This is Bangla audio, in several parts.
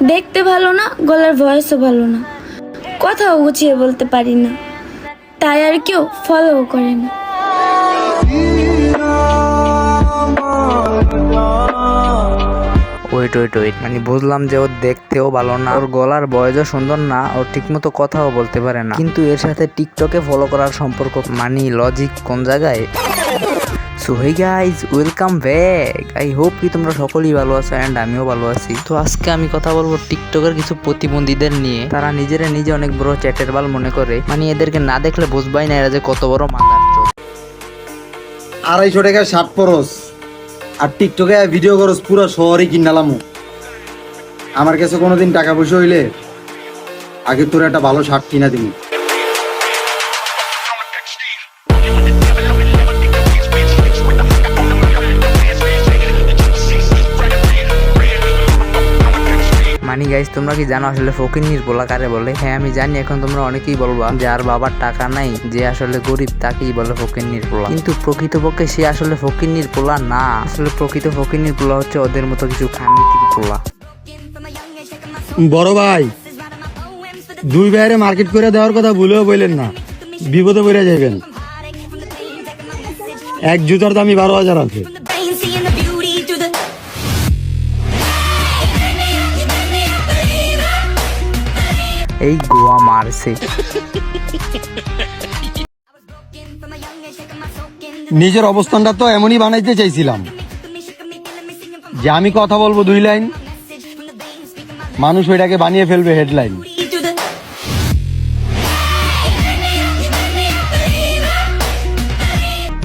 দেখতে ভালো না, গলার ভয়েসও ভালো না, কথাও গুছিয়ে বলতে পারি না, তাই আর কেউ ফলো করে না। ওয়েট মানে বুঝলাম যে ওর দেখতেও ভালো না, ওর গলার ভয়েসও সুন্দর না, ও ঠিকমতো কথাও বলতে পারে না, কিন্তু এর সাথে টিকটকে ফলো করার সম্পর্ক মানে লজিক কোন জায়গায়? So hey guys, welcome back. I hope কি তোমরা সকলেই ভালো আছো অ্যান্ড আমিও ভালো আছি। তো আজকে আমি কথা বলবো টিকটকের কিছু প্রতিবন্ধীদের নিয়ে। তারা নিজে অনেক বড় চ্যাটের বাল মনে করে, মানে এদেরকে না দেখলে বুঝবাই না এরা যে কত বড় মাদার চোদ। 250 টাকা শার্ট পরস আর টিকটকে ভিডিও করস, পুরো শহরে কিনালাম। আমার কাছে কোনোদিন টাকা পয়সা হইলে আগে তোর একটা ভালো শার্ট কিনা দিবি। মানি গাইজ, তোমরা কি জানো আসলে ফকিন্নির পোলা কারে বলে? হ্যাঁ আমি জানি, এখন তোমরা অনেকেই বলবা যার বাবার টাকা নাই, যে আসলে গরিব, তাকেই বলে ফকিন্নির পোলা। কিন্তু প্রকৃতপক্ষে সে আসলে ফকিন্নির পোলা না। আসলে প্রকৃত ফকিন্নির পোলা হচ্ছে ওদের মতো কিছু খানকির পোলা। বড় ভাই, 2 ভাইয়ের মার্কেট করে দেওয়ার কথা ভুলেও বললেন না, বিপদে পড়ে যাবেন। এক জুতার দামই 12,000 আছে। এই গোয়া মারছে। নিজের অবস্থানটা তো এমনই বানাইতে চাইছিলাম যে আমি কথা বলবো 2 লাইন, মানুষ ওইটাকে বানিয়ে ফেলবে হেডলাইন।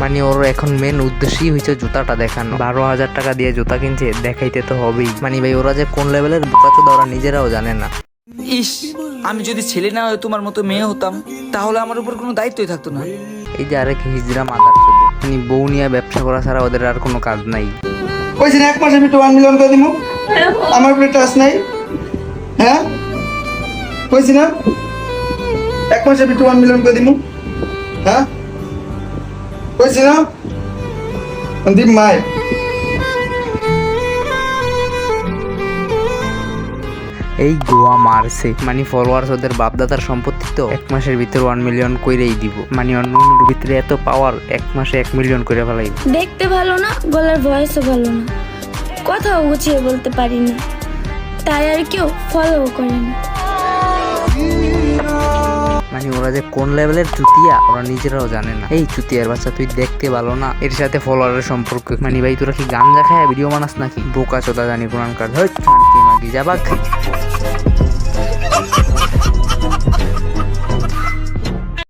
মানে ওর এখন মেন উদ্দেশ্যই হয়েছে জুতাটা দেখানো। 12,000 টাকা দিয়ে জুতা কিনছে, দেখাইতে তো হবেই। মানে ভাই ওরা যে কোন লেভেলের বোকাচোদা ওরা নিজেরাও জানে না। ইস, আমি যদি ছেলে না হয়ে তোমার মতো মেয়ে হতাম, তাহলে আমার উপর কোনো দায়িত্বই থাকতো না। এই যে আরেক হিজড়া মাদার চোদে, মানে বউ নিয়ে ব্যবসা করা ছাড়া ওদের আর কোনো কাজ নাই। কইছি না 1 মাসে আমি 1 মিলিয়ন করে দিব, আমার উপরে টাচ নাই। হ্যাঁ কইছি না 1 মাসে আমি 1 মিলিয়ন করে দিব। হ্যাঁ কইছি না দিব মাই। এই গোয়া মারছে, মানে ফলোয়ার্স ওদের বাপদাদার সম্পত্তি তো 1 মাসের ভিতরে 1 মিলিয়ন কইরেই দিব। মানে অন্য ভিতরে এত পাওয়ার, 1 মাসে 1 মিলিয়ন করে ফেলাইব। দেখতে ভালো না, গলার ভয়েসও ভালো না, কথাও গুছিয়ে বলতে পারি না, তাই আর কেউ ফলো করে না। মানে ওরা যে কোন লেভেলের চুতিয়া ওরা নিজেরাও জানে না। এই চুতিয়ার বাচ্চা, তুই দেখতে ভালো না, এর সাথে ফলোয়ারের সম্পর্ক মানে ভাই তোরা কি গাঞ্জা খায় ভিডিও বানাস নাকি? বোকা চোদা জানি কোরআন কার, হই খান কি মাগি যাবাক।